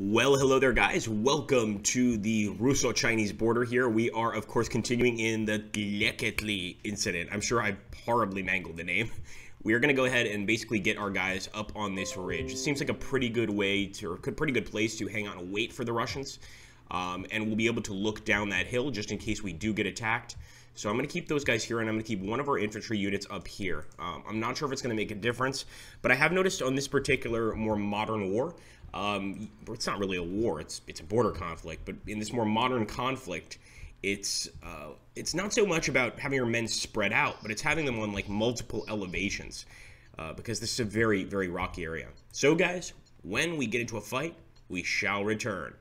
Well, hello there, guys. Welcome to the Russo-Chinese border here. We are, of course, continuing in the Tielieketi incident. I'm sure I horribly mangled the name. We are going to go ahead and basically get our guys up on this ridge. It seems like a pretty good way to, or a pretty good place to hang out and wait for the Russians. And we'll be able to look down that hill just in case we do get attacked. So I'm going to keep those guys here, and I'm going to keep one of our infantry units up here. I'm not sure if it's going to make a difference, but I have noticed on this particular more modern war, it's not really a war, it's a border conflict, but in this more modern conflict, it's not so much about having your men spread out, but it's having them on like multiple elevations, because this is a very, very rocky area. So guys, when we get into a fight, we shall return.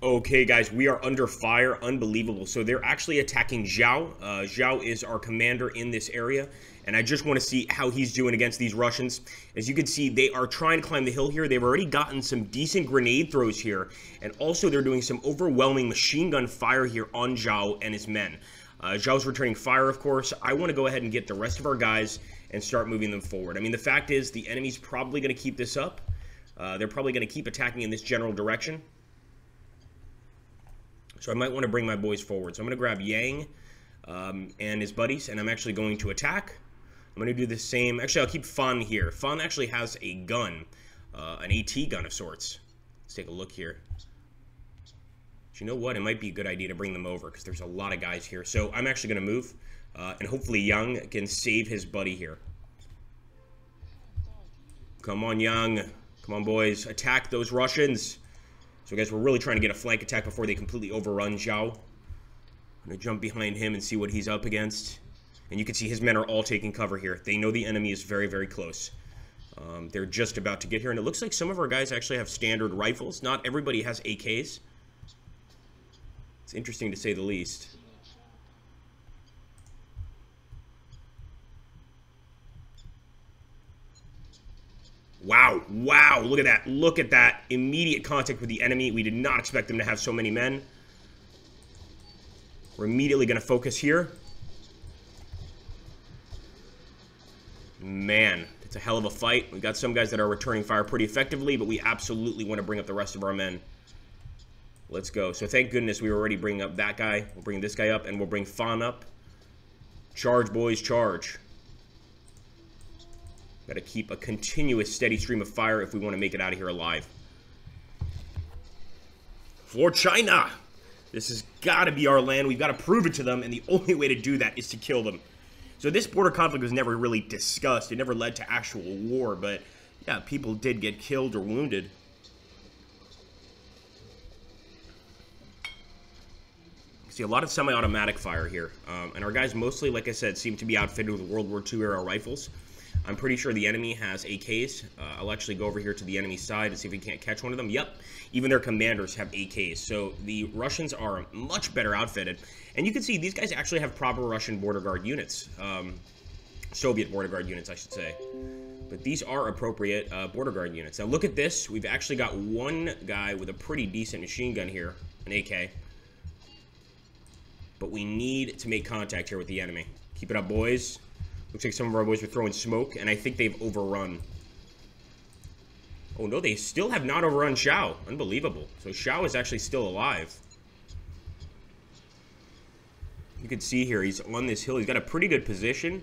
Okay, guys, we are under fire. Unbelievable. So they're actually attacking Zhao. Zhao is our commander in this area, and I just want to see how he's doing against these Russians. As you can see, they are trying to climb the hill here. They've already gotten some decent grenade throws here, and also they're doing some overwhelming machine gun fire here on Zhao and his men. Zhao's returning fire, of course. I want to go ahead and get the rest of our guys and start moving them forward. I mean, the fact is, the enemy's probably going to keep this up. They're probably going to keep attacking in this general direction. So I might want to bring my boys forward. So I'm going to grab Yang and his buddies, and I'm actually going to attack. I'm going to do the same. Actually, I'll keep Fan here. Fan actually has a gun, an AT gun of sorts. Let's take a look here. But you know what? It might be a good idea to bring them over because there's a lot of guys here. So I'm actually going to move, and hopefully Yang can save his buddy here. Come on, Yang. Come on, boys. Attack those Russians. So guys, we're really trying to get a flank attack before they completely overrun Zhao. I'm going to jump behind him and see what he's up against. And you can see his men are all taking cover here. They know the enemy is very, very close. They're just about to get here. And it looks like some of our guys actually have standard rifles. Not everybody has AKs. It's interesting to say the least. Wow, wow, look at that. Look at that. Immediate contact with the enemy. We did not expect them to have so many men. We're immediately going to focus here. Man, it's a hell of a fight. We've got some guys that are returning fire pretty effectively, but we absolutely want to bring up the rest of our men. Let's go. So thank goodness we were already bringing up that guy. We'll bring this guy up, and we'll bring Fan up. Charge, boys, charge. Got to keep a continuous, steady stream of fire if we want to make it out of here alive. For China! This has got to be our land. We've got to prove it to them, and the only way to do that is to kill them. So this border conflict was never really discussed. It never led to actual war, but yeah, people did get killed or wounded. See a lot of semi-automatic fire here, and our guys mostly, like I said, seem to be outfitted with World War II era rifles. I'm pretty sure the enemy has AKs. I'll actually go over here to the enemy side and see if we can't catch one of them. Yep, even their commanders have AKs. So the Russians are much better outfitted. And you can see these guys actually have proper Russian border guard units. Soviet border guard units, I should say. But these are appropriate border guard units. Now look at this. We've actually got one guy with a pretty decent machine gun here, an AK. But we need to make contact here with the enemy. Keep it up, boys. Looks like some of our boys are throwing smoke, and I think they've overrun. Oh, no, they still have not overrun Zhao. Unbelievable. So Zhao is actually still alive. You can see here, he's on this hill. He's got a pretty good position,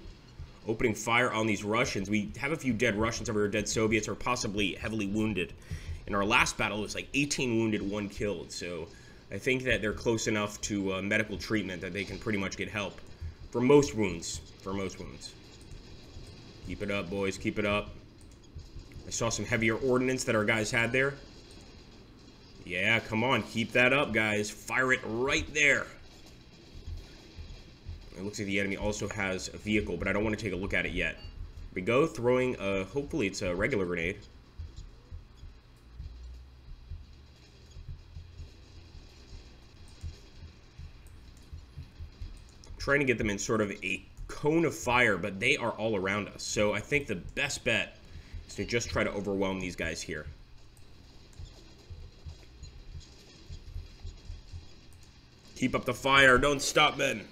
opening fire on these Russians. We have a few dead Russians over here, dead Soviets, or possibly heavily wounded. In our last battle, it was like 18 wounded, 1 killed. So I think that they're close enough to medical treatment that they can pretty much get help. For most wounds. For most wounds. Keep it up, boys. Keep it up. I saw some heavier ordnance that our guys had there. Yeah, come on. Keep that up, guys. Fire it right there. It looks like the enemy also has a vehicle, but I don't want to take a look at it yet. Here we go. Throwing, hopefully it's a regular grenade. Trying to get them in sort of a cone of fire, but they are all around us. So I think the best bet is to just try to overwhelm these guys here. Keep up the fire. Don't stop, men.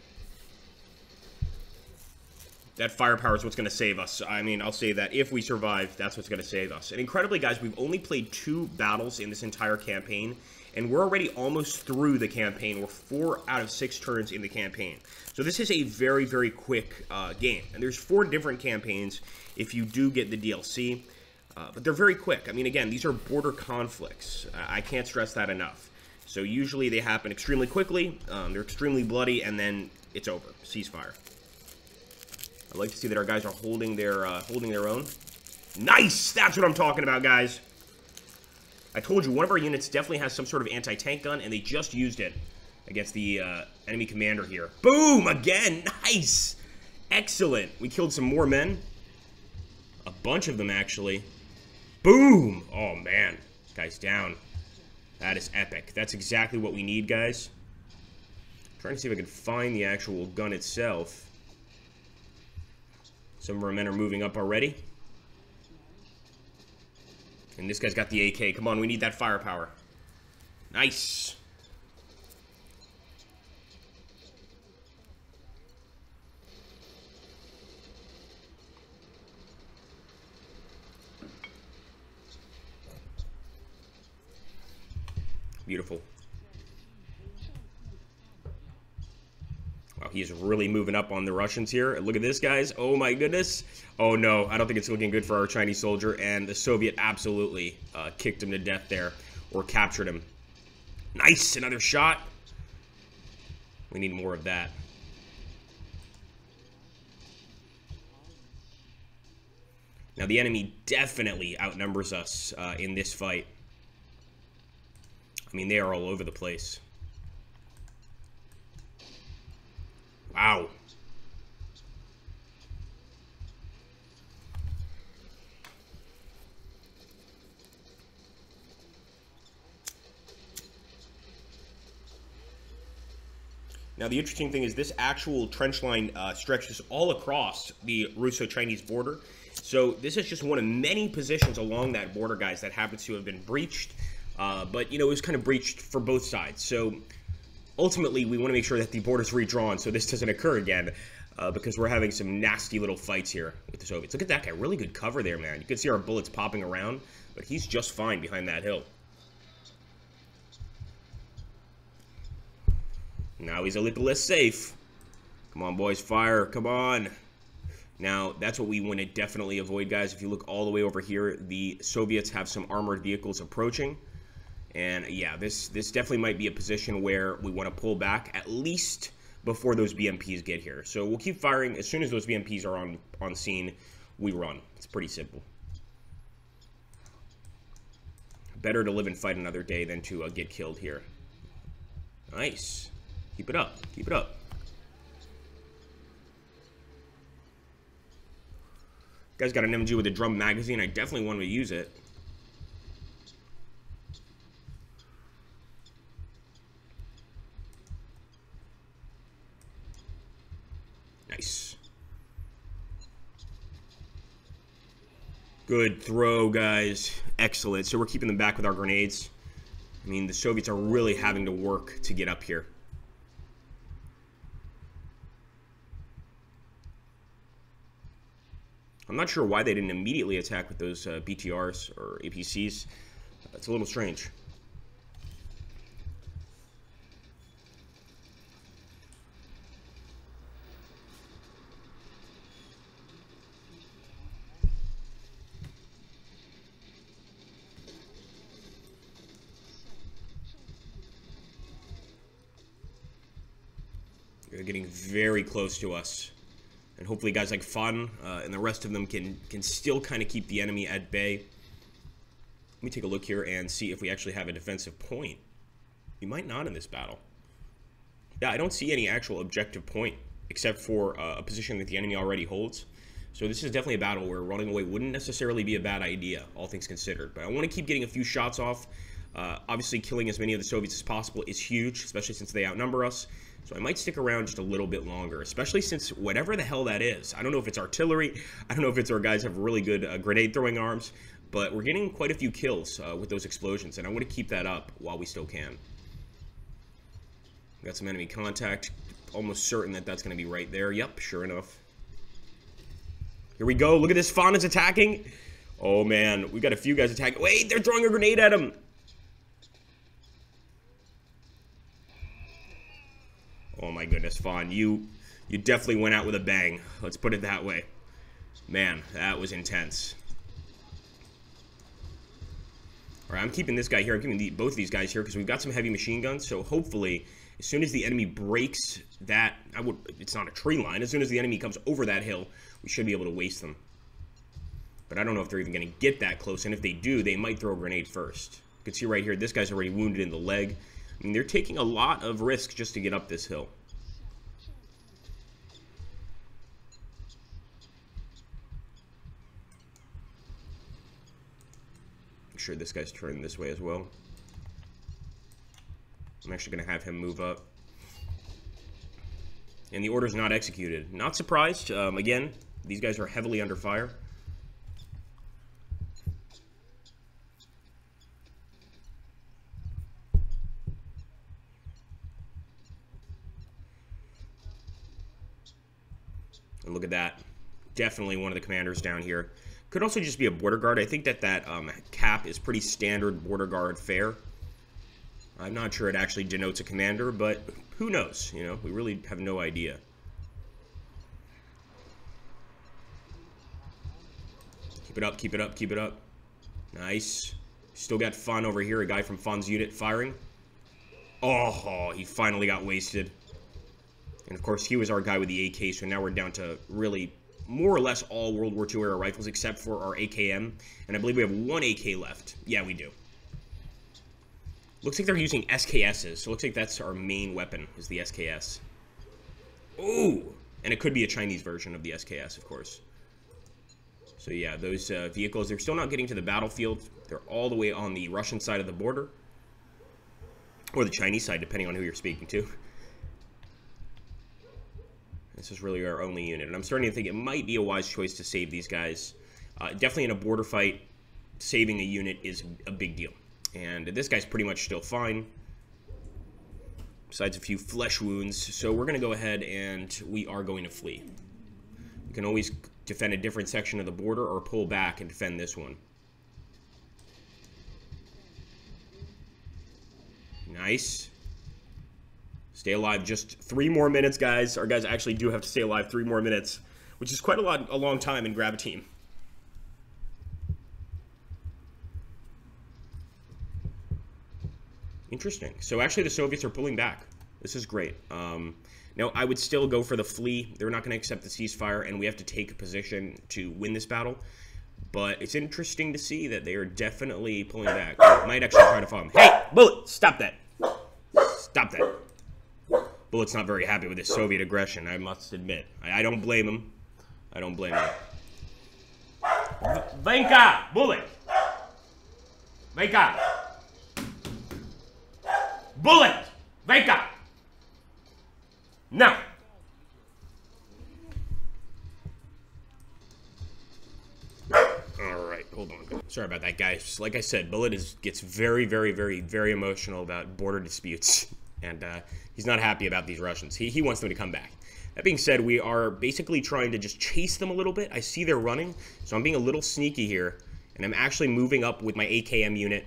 That firepower is what's going to save us. I mean, I'll say that if we survive, that's what's going to save us. And incredibly, guys, we've only played 2 battles in this entire campaign, and we're already almost through the campaign. We're 4 out of 6 turns in the campaign. So this is a very, very quick game. And there's 4 different campaigns if you do get the DLC, but they're very quick. I mean, again, these are border conflicts. I can't stress that enough. So usually they happen extremely quickly, they're extremely bloody, and then it's over. Ceasefire. I like to see that our guys are holding their own. Nice! That's what I'm talking about, guys. I told you, one of our units definitely has some sort of anti-tank gun, and they just used it against the enemy commander here. Boom! Again! Nice! Excellent. We killed some more men. A bunch of them, actually. Boom! Oh, man. Guy's down. That is epic. That's exactly what we need, guys. I'm trying to see if I can find the actual gun itself. Some of our men are moving up already. And this guy's got the AK. Come on, we need that firepower. Nice. Beautiful. Wow, he is really moving up on the Russians here. Look at this, guys. Oh, my goodness. Oh, no. I don't think it's looking good for our Chinese soldier. And the Soviet absolutely kicked him to death there. Or captured him. Nice. Another shot. We need more of that. Now, the enemy definitely outnumbers us in this fight. I mean, they are all over the place. Wow. Now, the interesting thing is this actual trench line stretches all across the Russo-Chinese border. So this is just one of many positions along that border, guys, that happens to have been breached. But, you know, it was kind of breached for both sides. So ultimately, we want to make sure that the border's redrawn so this doesn't occur again, because we're having some nasty little fights here with the Soviets. Look at that guy. Really good cover there, man. You can see our bullets popping around, but he's just fine behind that hill. Now he's a little less safe. Come on, boys. Fire. Come on. Now, that's what we want to definitely avoid, guys. If you look all the way over here, the Soviets have some armored vehicles approaching. And yeah, this definitely might be a position where we want to pull back, at least before those BMPs get here. So we'll keep firing. As soon as those BMPs are on scene, we run. It's pretty simple. Better to live and fight another day than to get killed here. Nice. Keep it up. Keep it up. Guy's got an MG with a drum magazine. I definitely want to use it. Nice. Good throw, guys. Excellent. So we're keeping them back with our grenades. I mean, the Soviets are really having to work to get up here. I'm not sure why they didn't immediately attack with those BTRs or APCs. It's a little strange. They're getting very close to us. And hopefully guys like Fun and the rest of them can still kind of keep the enemy at bay. Let me take a look here and see if we actually have a defensive point. We might not in this battle. Yeah, I don't see any actual objective point except for a position that the enemy already holds. So this is definitely a battle where running away wouldn't necessarily be a bad idea, all things considered. But I want to keep getting a few shots off. Obviously, killing as many of the Soviets as possible is huge, especially since they outnumber us. So I might stick around just a little bit longer, especially since whatever the hell that is. I don't know if it's artillery. I don't know if it's our guys have really good grenade-throwing arms. But we're getting quite a few kills with those explosions, and I want to keep that up while we still can. Got some enemy contact. Almost certain that that's going to be right there. Yep, sure enough. Here we go. Look at this. Fawn is attacking. Oh, man. We got a few guys attacking. Wait, they're throwing a grenade at him. Oh, my goodness, Fawn. You definitely went out with a bang. Let's put it that way. Man, that was intense. All right, I'm keeping this guy here. I'm keeping both of these guys here because we've got some heavy machine guns. So hopefully, as soon as the enemy breaks that, it's not a tree line. As soon as the enemy comes over that hill, we should be able to waste them. But I don't know if they're even going to get that close. And if they do, they might throw a grenade first. You can see right here, this guy's already wounded in the leg. I mean, they're taking a lot of risk just to get up this hill. Make sure this guy's turning this way as well. I'm actually going to have him move up. And the order's not executed. Not surprised. Again, these guys are heavily under fire. And look at that. Definitely one of the commanders down here. Could also just be a border guard. I think that cap is pretty standard border guard fare. I'm not sure it actually denotes a commander, but who knows? You know, we really have no idea. Keep it up, keep it up, keep it up. Nice. Still got Fun over here, a guy from Fun's unit firing. Oh, he finally got wasted. And of course, he was our guy with the AK, so now we're down to really more or less all World War II era rifles except for our AKM. And I believe we have one AK left. Yeah, we do. Looks like they're using SKSs, so it looks like that's our main weapon, is the SKS. Ooh! And it could be a Chinese version of the SKS, of course. So yeah, those vehicles, they're still not getting to the battlefield. They're all the way on the Russian side of the border. Or the Chinese side, depending on who you're speaking to. This is really our only unit, and I'm starting to think it might be a wise choice to save these guys. Definitely in a border fight, saving a unit is a big deal. And this guy's pretty much still fine, besides a few flesh wounds. So we're going to go ahead and we are going to flee. We can always defend a different section of the border or pull back and defend this one. Nice. Stay alive just 3 more minutes, guys. Our guys actually do have to stay alive 3 more minutes, which is quite a long time in Graviteam. Interesting. So actually the Soviets are pulling back. This is great. Now, I would still go for the flee. They're not going to accept the ceasefire, and we have to take a position to win this battle. But it's interesting to see that they are definitely pulling back. Might actually try to follow them. Hey, Bullet, stop that. Stop that. Bullet's not very happy with this Soviet aggression, I must admit. I don't blame him. I don't blame him. Venka! Bullet! Venka! Bullet! Venka! Now! Alright, hold on. Sorry about that, guys. Like I said, Bullet gets very, very, very, very emotional about border disputes. And he's not happy about these Russians. He wants them to come back. That being said, we are basically trying to just chase them a little bit. I see they're running, so I'm being a little sneaky here. And I'm actually moving up with my AKM unit,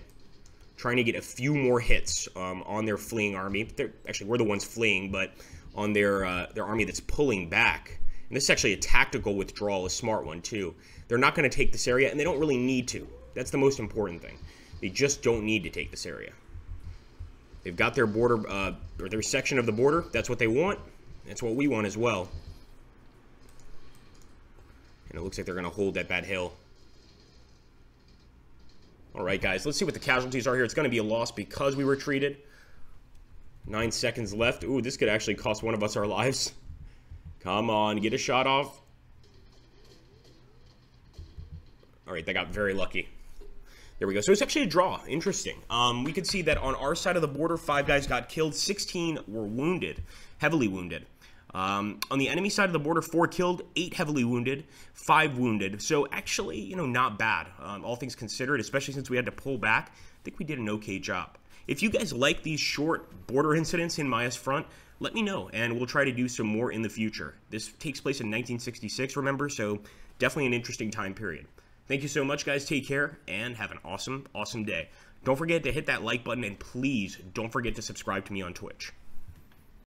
trying to get a few more hits on their fleeing army. Actually, we're the ones fleeing, but on their army that's pulling back. And this is actually a tactical withdrawal, a smart one, too. They're not going to take this area, and they don't really need to. That's the most important thing. They just don't need to take this area. They've got their border, or their section of the border. That's what they want. That's what we want as well. And it looks like they're going to hold at that hill. All right, guys. Let's see what the casualties are here. It's going to be a loss because we retreated. 9 seconds left. Ooh, this could actually cost one of us our lives. Come on, get a shot off. All right, they got very lucky. There we go. So it's actually a draw. Interesting. We could see that on our side of the border, 5 guys got killed. 16 were wounded, heavily wounded. On the enemy side of the border, 4 killed, 8 heavily wounded, 5 wounded. So actually, you know, not bad. All things considered, especially since we had to pull back. I think we did an okay job. If you guys like these short border incidents in Mius Front, let me know, and we'll try to do some more in the future. This takes place in 1966, remember? So definitely an interesting time period. Thank you so much, guys. Take care and have an awesome, awesome day. Don't forget to hit that like button, and please don't forget to subscribe to me on Twitch.